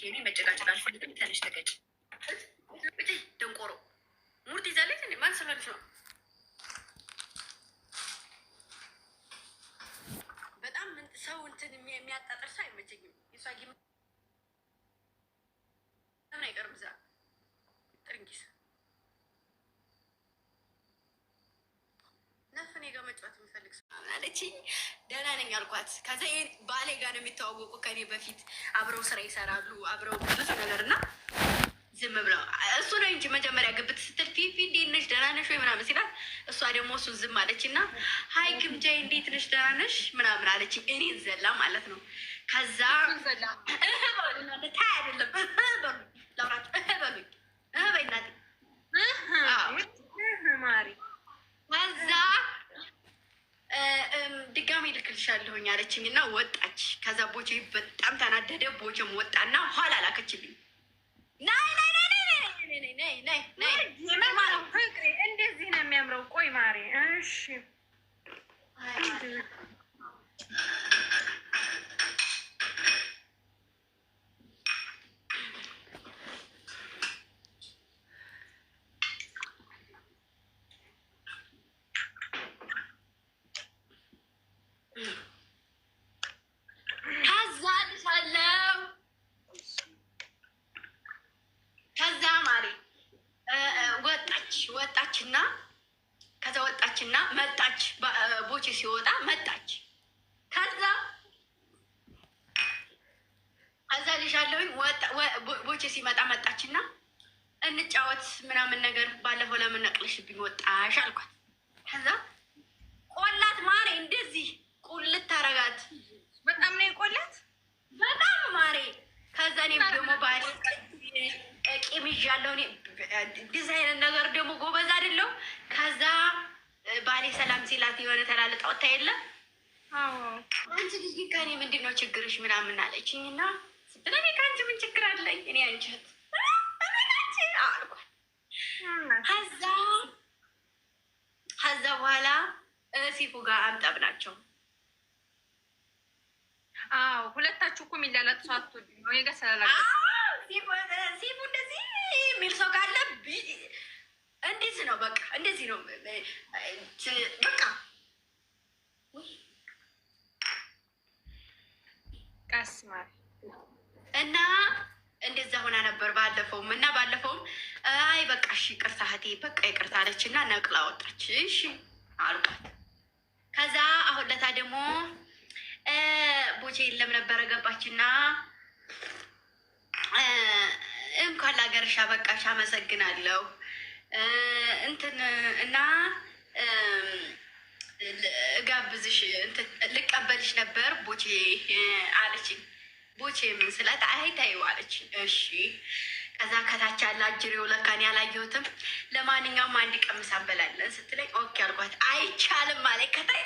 እኔ መጨቃጨቅ አልፈልግም። ተነሽ ተገጭ እጭ ደንቆሮ ሙርት ይዛለች እንዴ? ማን ስለሆነች ነው? በጣም ሰው እንትን የሚያጣጥር ሰው አይመቸኝም። የሷ ምን አይቀርም እዛ ጥርንጊስ ነፍኔ ጋር መጫወት የሚፈልግ ሰው አለችኝ። ደህና ነኝ አልኳት። ከዛ ባሌ ጋር ነው የሚተዋወቁ ከኔ በፊት አብረው ስራ ይሰራሉ አብረው ብዙ ነገር እና ዝም ብለው እሱ ነው እንጂ መጀመሪያ ግብት ስትል ፊፊ እንዴት ነሽ ደህና ነሽ ወይ ምናምን ሲላት እሷ ደግሞ እሱን ዝም አለች እና ሀይ ግምጃዬ እንዴት ነሽ ደህና ነሽ ምናምን አለችኝ። እኔን ዘላ ማለት ነው። ከዛ ታይ አይደለም ለውራት በሉኝ በይናት ማሪ ከዛ ድጋሚ ልክልሻለሁኝ አለችኝ እና ወጣች። ከዛ ቦቼ በጣም ተናደደ። ቦቼም ወጣና ኋላ ላከችልኝ። ናይ ናይ ናይ ናይ ናይ ናይ ናይ እንደዚህ ነው የሚያምረው። ቆይ ማሪ እሺ ወጣችና ከዛ ወጣችና መጣች። ቦቼ ሲወጣ መጣች። ከዛ ልሻለሁኝ ቦቼ ሲመጣ መጣችና እንጫወት ምናምን ነገር ባለፈው ለምን ነቅልሽብኝ ወጣሽ አልኳት። ከዛ ቆላት ማሬ እንደዚህ ቁልት ታረጋት። በጣም ነው የቆላት በጣም ማሬ። ከዛ እኔም ደግሞ ባል ቂም ይዣለሁ እኔ ዲዛይን ነገር ደግሞ ጎበዝ አይደለሁ። ከዛ ባሌ ሰላም ሲላት የሆነ ተላለጣ ወታ የለም አንቺ ልጅ ከኔ ምንድን ነው ችግርሽ ምናምን አለችኝ እና ስትል እኔ ከአንቺ ምን ችግር አለኝ እኔ አንቺት አልኳት። ከዛ በኋላ ሲፉ ጋር አምጠብ ናቸው። አዎ ሁለታችሁ እኮ የሚላላጥ ሰው አትወዱ ነው የጋ ሰላላ ሲፉ እንደዚህ የሚል ሰው ካለ እንደዚህ ነው በቃ እንደዚህ ነው በቃ ቀስማል እና እንደዛ ሆና ነበር ባለፈውም እና ባለፈውም አይ በቃ እሺ ይቅርታ እህቴ በቃ ይቅርታ አለች እና ነቅላ ወጣች። እሺ አልኳት። ከዛ አሁን ለታ ደግሞ ቦቼ የለም ነበረ ገባችና እንኳን ለሀገርሽ አበቃሽ አመሰግናለሁ እንትን እና እጋብዝሽ ልቀበልሽ ነበር ቦቼ አለችኝ። ቦቼ ምን ስላት አይ ታይው አለችኝ። እሺ ከዛ ከታች ያለ አጅሬው ለካ እኔ አላየሁትም። ለማንኛውም አንድ ቀምስ አበላለን ስትለኝ ኦኬ አልኳት። አይቻልም ማለት ከታይ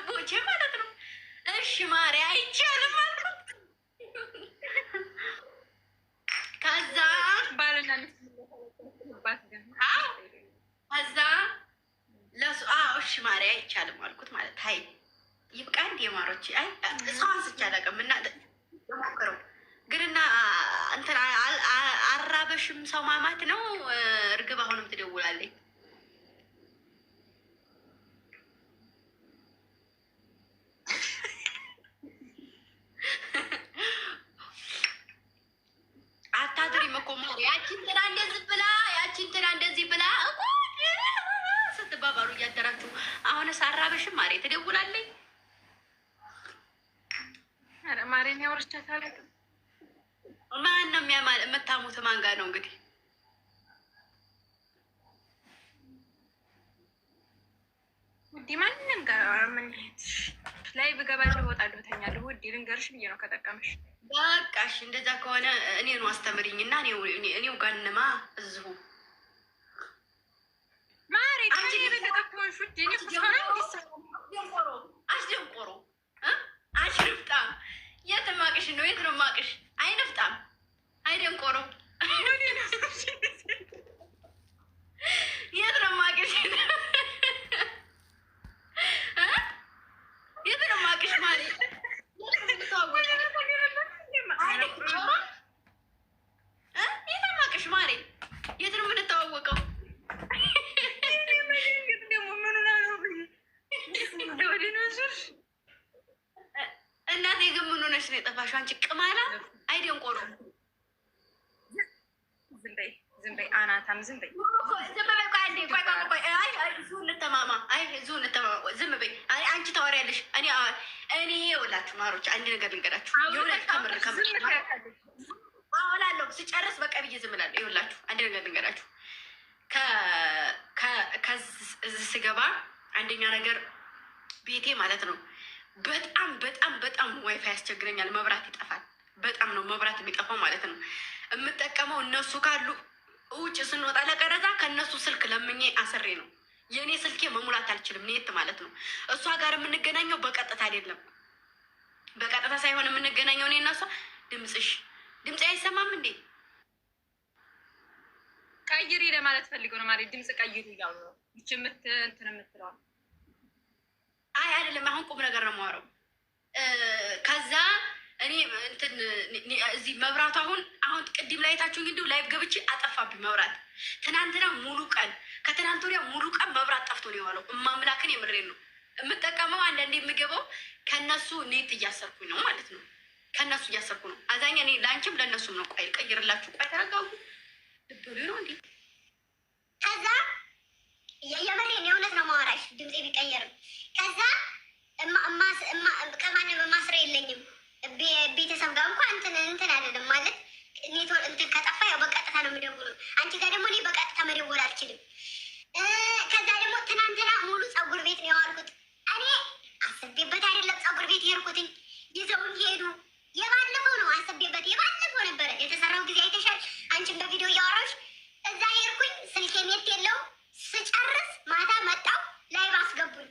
ቦቼ ማለት ነው። እሺ ማሪ አይቻልም አልኳት። ከዛ ባልና ከዛ ለሱ እሺ ማሪ አይቻልም አልኩት። ማለት ሀይ ይብቃ እንዲ የማሮች አይ ሰው አንስቼ አላውቅም እና ሞክረው ግንና እንትን አራበሽም ሰው ማማት ነው። እርግብ አሁንም ትደውላለኝ። አታድሪም እኮ ማሪ ያቺን እንትና እንደዚህ ብላ ስትባባሉ እያደራችሁ አሁንስ አራበሽም ማሪ ትደውላለኝ። ማሬን ያወርቻታል። ማን ነው የምታሙት? ማን ጋር ነው እንግዲህ ውዴ? ማንም ጋር ምን ላይ ብገባለሁ እወጣለሁ እተኛለሁ። ውዴ ልንገርሽ ብዬ ነው ከጠቀመሽ። በቃሽ እንደዛ ከሆነ እኔኑ አስተምሪኝ እና እኔው ጋንማ እዚሁ ማሬ አንቺ በተጠቆምሽ ውዴ እኔ አስደንቆሮ አሽርፍጣ የት ማቅሽ ነው? የት ነው ማቅሽ? አይነፍጣም አይደንቆሮ የት ነው ማቅሽ? የት ነው ማቅሽ ማለት አንቺ ቅማላ አይደንቆሮ ዝም በይ አናታም ዝም በይ ዝም በይ። ቆይ አንዴ ቆይ አይ እዚሁ እንተማማ። አይ እዚሁ እንተማማ። ዝም በይ። አይ አንቺ ታወሪያለሽ። እኔ ይኸውላችሁ ማሮች አንድ ነገር ልንገራችሁ። የእውነት ከምር አወላለሁ ስጨርስ በቃ ብዬ ዝም እላለሁ። ይኸውላችሁ አንድ ነገር ልንገራችሁ። ከዚህ ስገባ አንደኛ ነገር ቤቴ ማለት ነው በጣም በጣም በጣም ዋይፋይ ያስቸግረኛል። መብራት ይጠፋል። በጣም ነው መብራት የሚጠፋው ማለት ነው። የምጠቀመው እነሱ ካሉ ውጭ ስንወጣ ለቀረጻ ከእነሱ ስልክ ለምኜ አስሬ ነው። የእኔ ስልኬ መሙላት አልችልም። ኔት ማለት ነው። እሷ ጋር የምንገናኘው በቀጥታ አይደለም። በቀጥታ ሳይሆን የምንገናኘው እኔ እና እሷ ድምፅ አይሰማም እንዴ? ቀይሪ ለማለት ፈልገው ነው ማለት ድምፅ ቀይሩ እያሉ ነው። ይች እንትን የምትለዋል። አይ አይደለም፣ አሁን ቁም ነገር ነው የማወራው። ከዛ እኔ እንትን እዚህ መብራቱ አሁን ቅድም ላይ ታችሁኝ እንዲሁ ላይቭ ገብቼ አጠፋብኝ መብራት። ትናንትና ሙሉ ቀን ከትናንት ወዲያ ሙሉ ቀን መብራት ጠፍቶ ነው የዋለው። እማምላክን የምሬን ነው የምጠቀመው። አንዳንዴ የምገባው ከእነሱ ኔት እያሰርኩኝ ነው ማለት ነው። ከእነሱ እያሰርኩ ነው አዛኛ። እኔ ለአንቺም ለእነሱም ነው። ቆይ ቀይርላችሁ። ቆይ ተረጋጉ። ልብሉ ነው እንዴ? ከዛ የመሬን የእውነት ነው ማወራሽ ድምፄ ቢቀየርም ከዛ ከማንም ማስረ የለኝም። ቤተሰብ ጋር እንኳ እንትን አይደለም ማለት ኔትወርክ እንትን ከጠፋ ያው በቀጥታ ነው የምደውሉ። አንቺ ጋር ደግሞ እኔ በቀጥታ መደወል አልችልም። ከዛ ደግሞ ትናንትና ሙሉ ፀጉር ቤት ነው የዋልኩት። እኔ አስቤበት አይደለም ፀጉር ቤት የሄድኩትኝ። ይዘውኝ ሄዱ። የባለፈው ነው አስቤበት፣ የባለፈው ነበረ የተሰራው ጊዜ አይተሻል። አንቺን በቪዲዮ እያወራሽ እዛ ሄድኩኝ። ስልኬ ኔት የለው። ስጨርስ ማታ መጣው ላይቭ አስገቡኝ።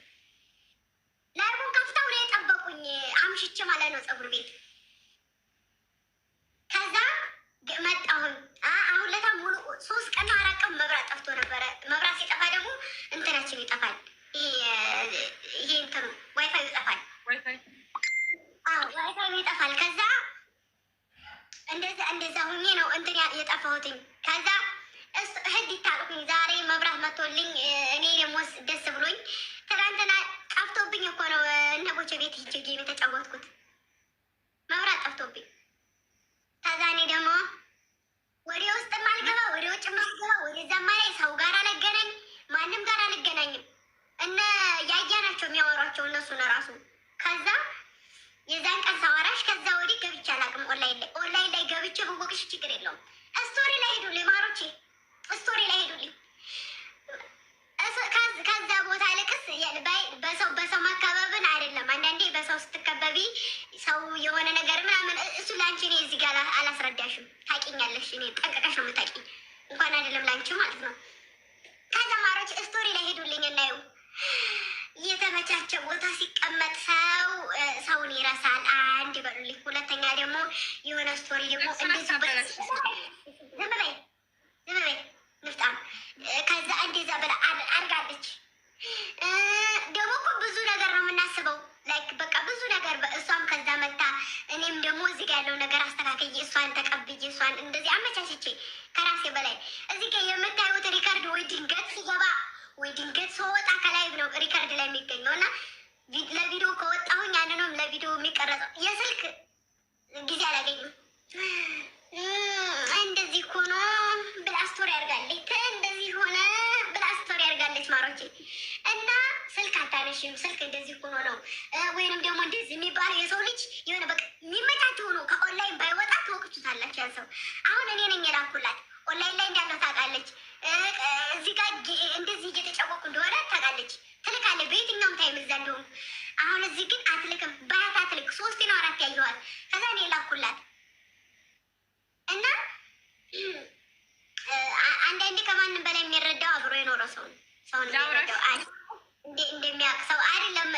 ላይቡን ከፍተው ነው የጠበቁኝ። አምሽቼ ማለት ነው ፀጉር ቤት። ከዛ መጣሁኝ። አሁን ለታ ሙሉ 3 ቀን ነው 4 ቀን መብራት ጠፍቶ ነበረ። መብራት ሲጠፋ ደግሞ እንትናችን ይጠፋል። ይሄ እንትኑ ዋይፋይ ይጠፋል። ዋይፋይ ይጠፋል። ከዛ እንደዛ ሁኜ ነው እንትን የጠፋሁትኝ። ከዛ ህድ ይታልኩኝ። ዛሬ መብራት መቶልኝ እኔ ደግሞ ደስ ብሎኝ ትናንትና ጠፍቶብኝ እኮ ነው እነቦቼ ቤት ሂጅ ጌም የተጫወትኩት። መብራት ጠፍቶብኝ ከዛ እኔ ደግሞ ወደ ውስጥ ማልገባ ወደ ውጭ ማልገባ ወደዛማ ላይ ሰው ጋር አልገናኝ፣ ማንም ጋር አልገናኝም። እነ ያያናቸው የሚያወሯቸው እነሱ ነው ራሱ። ከዛ የዛን ቀን ሳወራሽ ከዛ ወዲህ ገብቼ አላውቅም። ኦንላይን ላይ ገብቼ ብወቅሽ ችግር የለውም። ስቶሪ ላይ ሄዱልኝ ማሮቼ፣ ስቶሪ ላይ ሄዱልኝ። ከዛ ቦታ ልቅስ በሰው መከበብን አይደለም። አንዳንዴ በሰው ስትከበቢ ሰው የሆነ ነገር ምናምን እሱ ለአንቺ እኔ እዚህ ጋር አላስረዳሽም። ታውቂኛለሽ፣ እኔ ጠንቀቀሽ ነው የምታውቂኝ። እንኳን አይደለም ለአንቺ ማለት ነው። ከዛ ማሮች ስቶሪ ላይ ሄዱልኝ። እናየው የተመቻቸ ቦታ ሲቀመጥ ሰውን ይረሳል። አንድ ይበሉልኝ። ሁለተኛ ደግሞ የሆነ ስቶሪ ደግሞ እንደዚህ ዝም በይ ንፍጣም ከዛ እንደዛ ብላ አድርጋለች። ደግሞ እኮ ብዙ ነገር ነው የምናስበው። ላይክ በቃ ብዙ ነገር እሷም ከዛ መታ እኔም ደግሞ እዚህ ጋር ያለው ነገር አስተካክዬ እሷን ተቀብዬ እሷን እንደዚህ አመቻችቼ ከራሴ በላይ እዚህ ጋር የምታዩት ሪከርድ ወይ ድንገት ሲገባ ወይ ድንገት ስወጣ ከላይቭ ነው ሪከርድ ላይ የሚገኘው እና ለቪዲዮ ከወጣሁኝ ያንንም ለቪዲዮ የሚቀረጸው የስልክ ጊዜ አላገኝም። እንደዚህ ሆኖ ብላ ስቶሪ አድርጋለች። እንደዚህ ሆነ ብላ ስቶሪ አድርጋለች ማሮቼ። እና ስልክ አታነሽም፣ ስልክ እንደዚህ ሆኖ ነው ወይንም ደግሞ እንደዚህ የሚባለው የሰው ልጅ የሆነ በቃ የሚመቻቸው ሆኖ ከኦንላይን ባይወጣ ትወቅቹታላችሁ። ያን ሰው አሁን እኔ ነኝ የላኩላት። ኦንላይን ላይ እንዳለው ታውቃለች። እዚህ ጋር እንደዚህ እየተጫወቁ እንደሆነ ታውቃለች። ትልካለች በየትኛውም ታይም እዛ እንደሆኑ። አሁን እዚህ ግን አትልክም። ባያት አትልክ። 3 ነው 4 ያየዋል። ከዛ እኔ የላኩላት እና አንዳንዴ ከማንም በላይ የሚረዳው አብሮ የኖረ ሰው ነው። ሰውን የሚረዳው እንደሚያውቅ ሰው አይደለም።